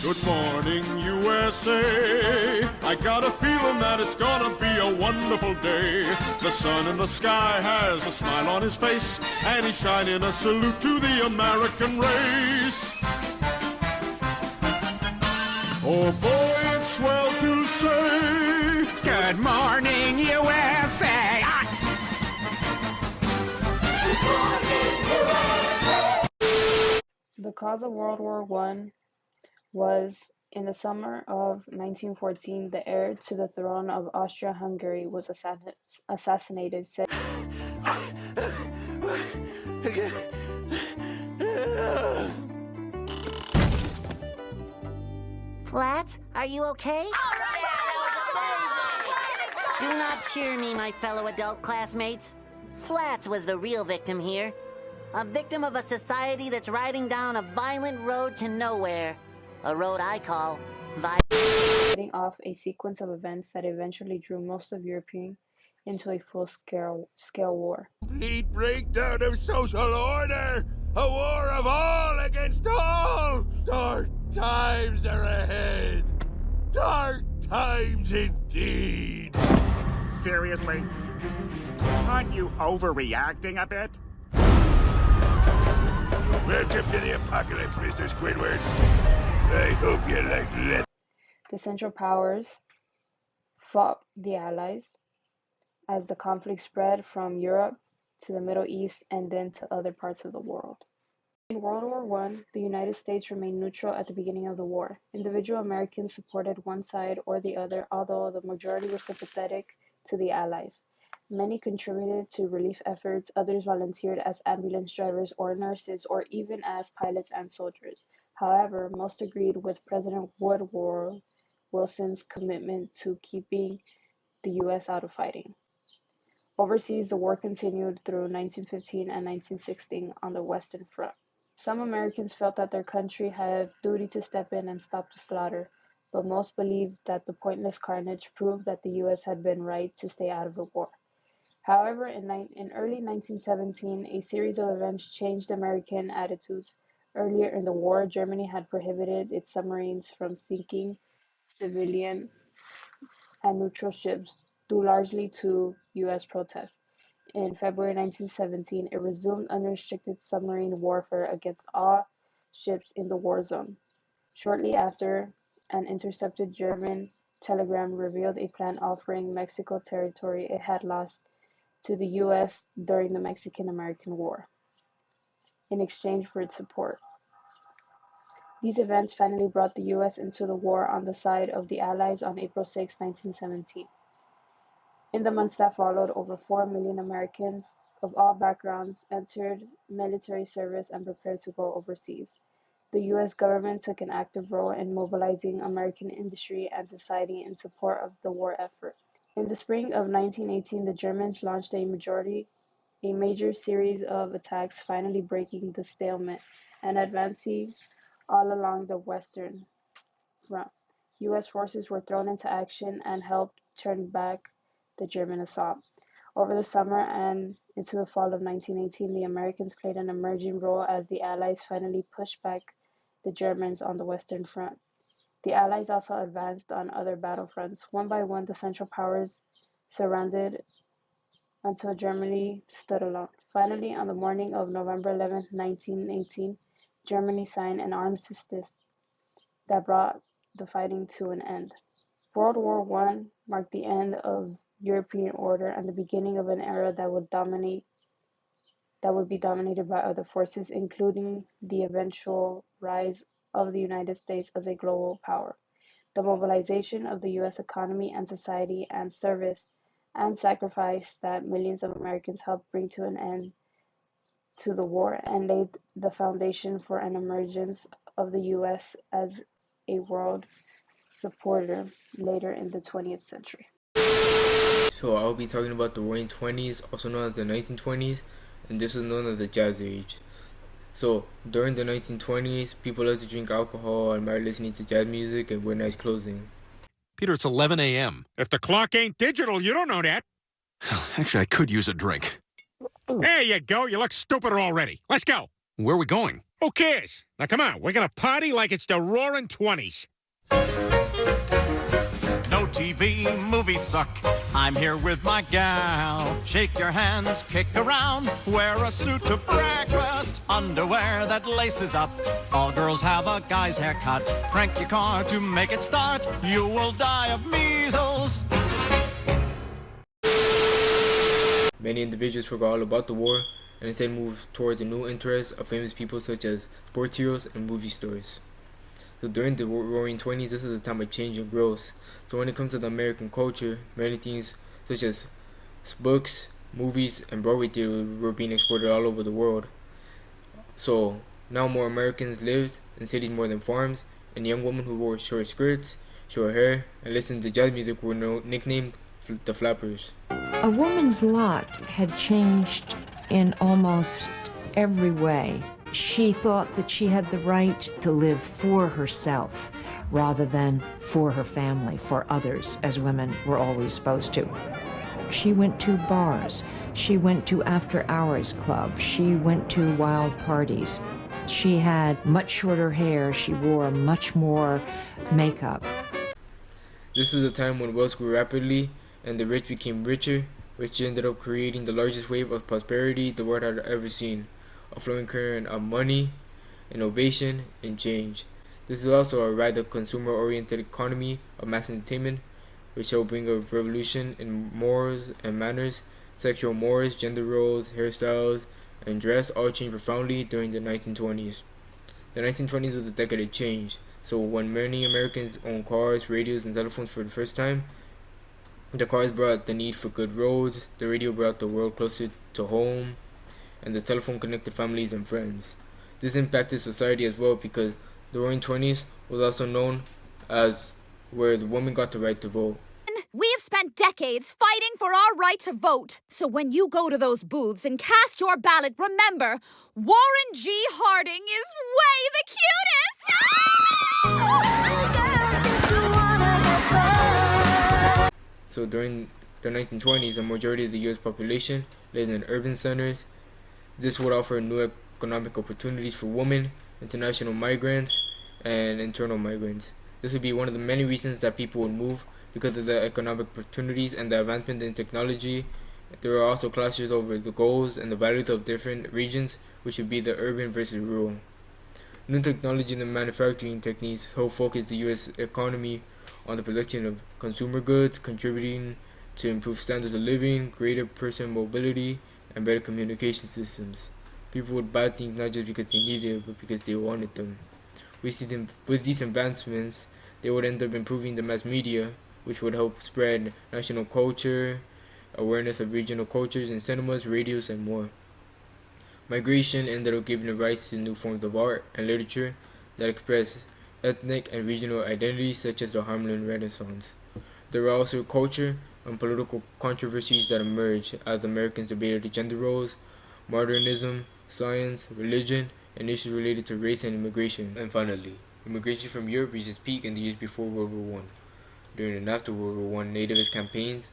Good morning, USA. I got a feeling that it's gonna be a wonderful day. The sun in the sky has a smile on his face, and he's shining a salute to the American race. Oh boy, it's swell to say, good morning, USA. The cause of World War I was, in the summer of 1914, the heir to the throne of Austria-Hungary was assassinated. Flats, are you okay? Do not cheer me, my fellow adult classmates. Flats was the real victim here. A victim of a society that's riding down a violent road to nowhere. A road I call Setting off a sequence of events that eventually drew most of Europe into a full-scale war. complete breakdown of social order! A war of all against all! Dark times are ahead! Dark times indeed! Seriously? Aren't you overreacting a bit? Welcome to the apocalypse, Mr. Squidward. I hope you like lit. The Central Powers fought the Allies as the conflict spread from Europe to the Middle East and then to other parts of the world. In World War I, the United States remained neutral at the beginning of the war. Individual Americans supported one side or the other, although the majority were sympathetic to the Allies. Many contributed to relief efforts, others volunteered as ambulance drivers or nurses, or even as pilots and soldiers. However, most agreed with President Woodrow Wilson's commitment to keeping the U.S. out of fighting. Overseas, the war continued through 1915 and 1916 on the Western Front. Some Americans felt that their country had a duty to step in and stop the slaughter, but most believed that the pointless carnage proved that the U.S. had been right to stay out of the war. However, in early 1917, a series of events changed American attitudes. Earlier in the war, Germany had prohibited its submarines from sinking civilian and neutral ships, due largely to U.S. protests. In February 1917, it resumed unrestricted submarine warfare against all ships in the war zone. Shortly after, an intercepted German telegram revealed a plan offering Mexico territory it had lost to the U.S. during the Mexican-American War, in exchange for its support. These events finally brought the U.S. into the war on the side of the Allies on April 6, 1917. In the months that followed, over 4 million Americans of all backgrounds entered military service and prepared to go overseas. The U.S. government took an active role in mobilizing American industry and society in support of the war effort. In the spring of 1918, the Germans launched a major series of attacks, finally breaking the stalemate and advancing all along the Western Front. U.S. forces were thrown into action and helped turn back the German assault. Over the summer and into the fall of 1918, the Americans played an emerging role as the Allies finally pushed back the Germans on the Western Front. The Allies also advanced on other battlefronts. One by one, the Central Powers surrounded until Germany stood alone. Finally, on the morning of November 11, 1918, Germany signed an armistice that brought the fighting to an end. World War I marked the end of European order and the beginning of an era that would be dominated by other forces, including the eventual rise of the United States as a global power. The mobilization of the U.S. economy and society and service and sacrifice that millions of Americans helped bring to an end to the war and laid the foundation for an emergence of the U.S. as a world supporter later in the 20th century. So I'll be talking about the Roaring Twenties, also known as the 1920s, and this is known as the Jazz Age. So during the 1920s, people loved to drink alcohol and admired listening to jazz music and wear nice clothing. Peter, it's 11 a.m. If the clock ain't digital, you don't know that. Actually, I could use a drink. There you go. You look stupider already. Let's go. Where are we going? Who cares? Now come on, we're gonna party like it's the roaring 20s. No TV, movies suck. I'm here with my gal. Shake your hands, kick around. Wear a suit to breakfast. Underwear that laces up. All girls have a guy's haircut. Crank your car to make it start. You will die of measles. Many individuals forgot all about the war and instead moved towards the new interests of famous people such as sports heroes and movie stars. So during the Roaring 20s, this is a time of change and growth. So when it comes to the American culture, many things such as books, movies, and Broadway theater were being exported all over the world. So now more Americans lived in cities more than farms, and young women who wore short skirts, short hair, and listened to jazz music were nicknamed the flappers. A woman's lot had changed in almost every way. She thought that she had the right to live for herself rather than for her family, for others, as women were always supposed to. She went to bars. She went to after-hours clubs. She went to wild parties. She had much shorter hair. She wore much more makeup. This is a time when wealth grew rapidly and the rich became richer, which ended up creating the largest wave of prosperity the world had ever seen. A flowing current of money, innovation, and change. This is also a rather consumer-oriented economy of mass entertainment, which shall bring a revolution in morals and manners. Sexual mores, gender roles, hairstyles, and dress all changed profoundly during the 1920s. The 1920s was a decade of change, so when many Americans owned cars, radios, and telephones for the first time, the cars brought the need for good roads, the radio brought the world closer to home, and the telephone connected families and friends. This impacted society as well because the Roaring 20s was also known as where the woman got the right to vote. We have spent decades fighting for our right to vote. So when you go to those booths and cast your ballot, remember, Warren G. Harding is way the cutest! So during the 1920s, the majority of the U.S. population lived in urban centers. This would offer new economic opportunities for women, international migrants, and internal migrants. This would be one of the many reasons that people would move because of the economic opportunities and the advancement in technology. There are also clashes over the goals and the values of different regions, which would be the urban versus rural. New technology and manufacturing techniques help focus the U.S. economy on the production of consumer goods, contributing to improved standards of living, greater person mobility, and better communication systems. People would buy things not just because they needed it, but because they wanted them. With these advancements, they would end up improving the mass media, which would help spread national culture, awareness of regional cultures in cinemas, radios, and more. Migration ended up giving rise to new forms of art and literature that express ethnic and regional identities, such as the Harlem Renaissance. There were also culture and political controversies that emerged as Americans debated the gender roles, modernism, science, religion, and issues related to race and immigration. And finally, immigration from Europe reached its peak in the years before World War I. During and after World War I, nativist campaigns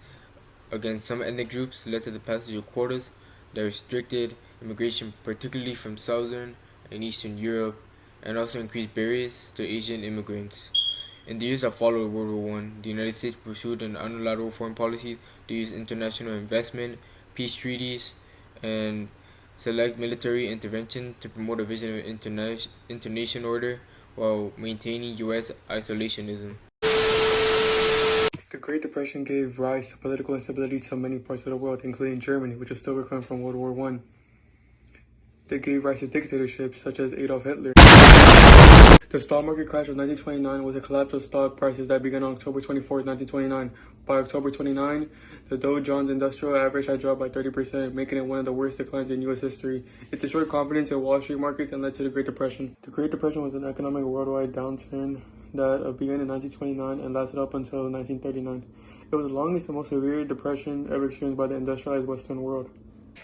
against some ethnic groups led to the passage of quotas that restricted immigration, particularly from Southern and Eastern Europe, and also increased barriers to Asian immigrants. In the years that followed World War I, the United States pursued an unilateral foreign policy to use international investment, peace treaties, and select military intervention to promote a vision of international order while maintaining U.S. isolationism. The Great Depression gave rise to political instability to many parts of the world, including Germany, which was still recovering from World War I. They gave rise to dictatorships such as Adolf Hitler. The stock market crash of 1929 was a collapse of stock prices that began on October 24, 1929. By October 29, the Dow Jones Industrial Average had dropped by 30%, making it one of the worst declines in U.S. history. It destroyed confidence in Wall Street markets and led to the Great Depression. The Great Depression was an economic worldwide downturn that began in 1929 and lasted up until 1939. It was the longest and most severe depression ever experienced by the industrialized Western world.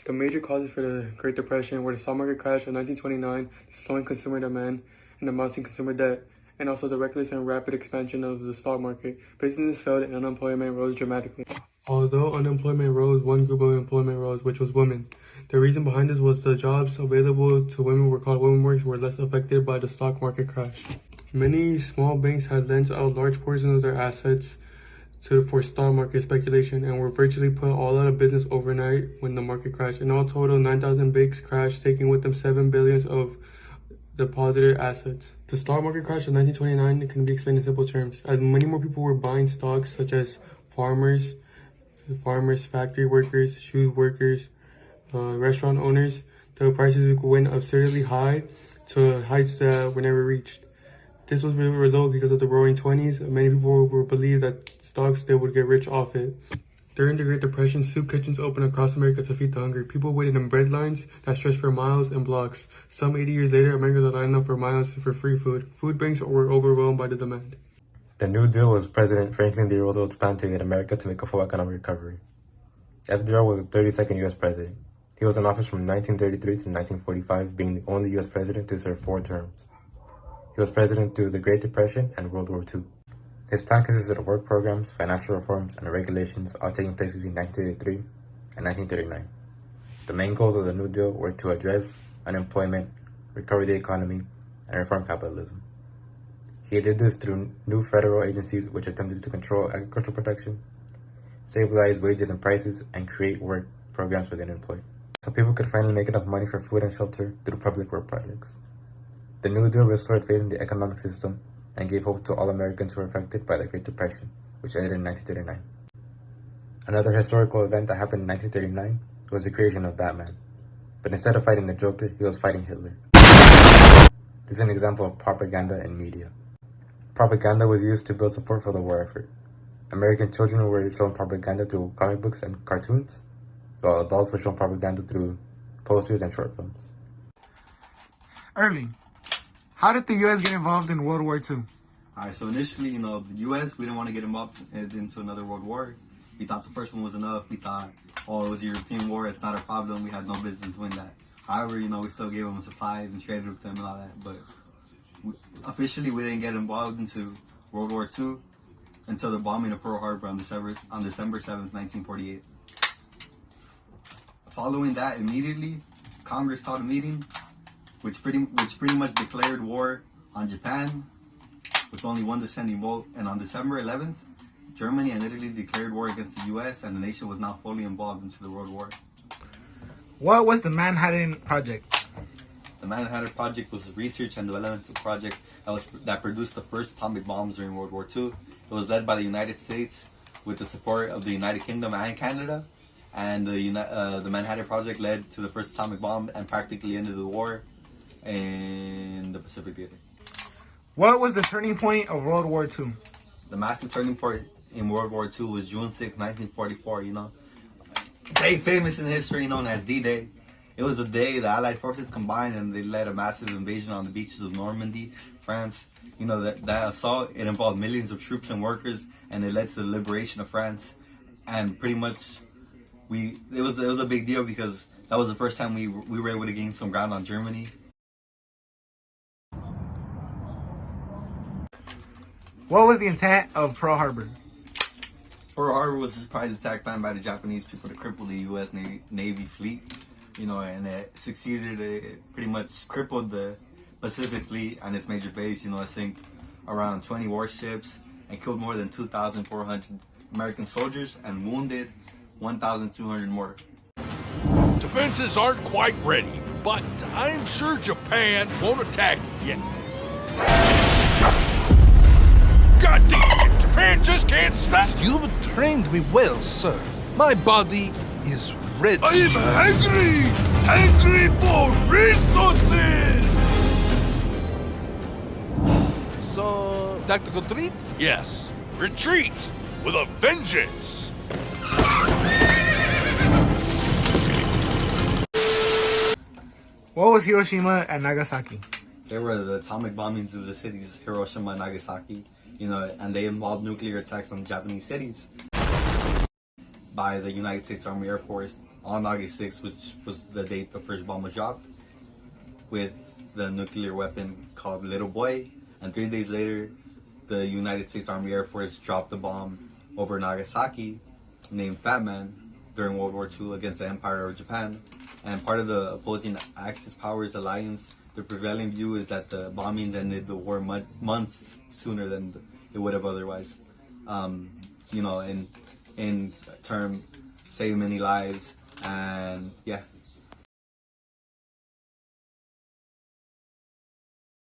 The major causes for the Great Depression were the stock market crash of 1929, the slowing consumer demand, and the mounting consumer debt, and also the reckless and rapid expansion of the stock market. Businesses failed and unemployment rose dramatically. Although unemployment rose, one group of employment rose, which was women. The reason behind this was the jobs available to women were called women works were less affected by the stock market crash. Many small banks had lent out large portions of their assets for stock market speculation and were virtually put all out of business overnight when the market crashed. In all total, 9,000 banks crashed, taking with them $7 billion of deposited assets. The stock market crash of 1929 can be explained in simple terms, as many more people were buying stocks such as farmers, factory workers, shoe workers, restaurant owners. The prices went absurdly high to heights that were never reached. This was a result because of the roaring 20s. Many people were believed that stocks, they would get rich off it. During the Great Depression, soup kitchens opened across America to feed the hungry. People waited in bread lines that stretched for miles and blocks. Some 80 years later, Americans are lining up for miles for free food. Food banks were overwhelmed by the demand. The New Deal was President Franklin D. Roosevelt's plan to get America to make a full economic recovery. FDR was the 32nd U.S. president. He was in office from 1933 to 1945, being the only U.S. president to serve 4 terms. He was president through the Great Depression and World War II. His plan consisted of work programs, financial reforms, and regulations, all taking place between 1933 and 1939. The main goals of the New Deal were to address unemployment, recover the economy, and reform capitalism. He did this through new federal agencies which attempted to control agricultural production, stabilize wages and prices, and create work programs for the unemployed, so people could finally make enough money for food and shelter through public work projects. The New Deal restored faith in the economic system and gave hope to all Americans who were affected by the Great Depression, which ended in 1939. Another historical event that happened in 1939 was the creation of Batman. But instead of fighting the Joker, he was fighting Hitler. This is an example of propaganda in media. Propaganda was used to build support for the war effort. American children were shown propaganda through comic books and cartoons, while adults were shown propaganda through posters and short films. Irving, how did the U.S. get involved in World War II? Alright, so initially, the U.S., we didn't want to get involved into another world war. We thought the first one was enough. We thought, it was a European war, it's not a problem, we had no business doing that. However, we still gave them supplies and traded with them and all that, but officially we didn't get involved into World War II until the bombing of Pearl Harbor on December 7th, 1948. Following that, immediately, Congress called a meeting which pretty much declared war on Japan with only one dissenting vote, and on December 11th, Germany and Italy declared war against the U.S. and the nation was now fully involved into the World War. What was the Manhattan Project? The Manhattan Project was a research and development project that produced the first atomic bombs during World War II. It was led by the United States with the support of the United Kingdom and Canada, and the Manhattan Project led to the first atomic bomb and practically ended the war in the Pacific Theater. What was the turning point of World War II? The massive turning point in World War II was June 6, 1944, day famous in history known as D-Day. It was a day the Allied forces combined and they led a massive invasion on the beaches of Normandy, France. That assault, it involved millions of troops and workers, and it led to the liberation of France. And pretty much, it was a big deal because that was the first time we were able to gain some ground on Germany. What was the intent of Pearl Harbor? Pearl Harbor was a surprise attack planned by the Japanese people to cripple the U.S. Navy fleet, and it succeeded. It pretty much crippled the Pacific Fleet and its major base, I think around 20 warships, and killed more than 2,400 American soldiers and wounded 1,200 more. Defenses aren't quite ready, but I'm sure Japan won't attack you yet. God damn it! Japan just can't stop! You've trained me well, sir. My body is ready. I'm hungry for resources! So, tactical retreat? Yes, retreat with a vengeance! What was Hiroshima and Nagasaki? They were the atomic bombings of the cities Hiroshima and Nagasaki, and they involved nuclear attacks on Japanese cities by the United States Army Air Force on August 6th, which was the date the first bomb was dropped, with the nuclear weapon called Little Boy. And 3 days later, the United States Army Air Force dropped the bomb over Nagasaki, named Fat Man during World War II against the Empire of Japan. And part of the opposing Axis powers alliance, the prevailing view is that the bombings ended the war months sooner than it would have otherwise. You know, in term, save many lives, and yeah,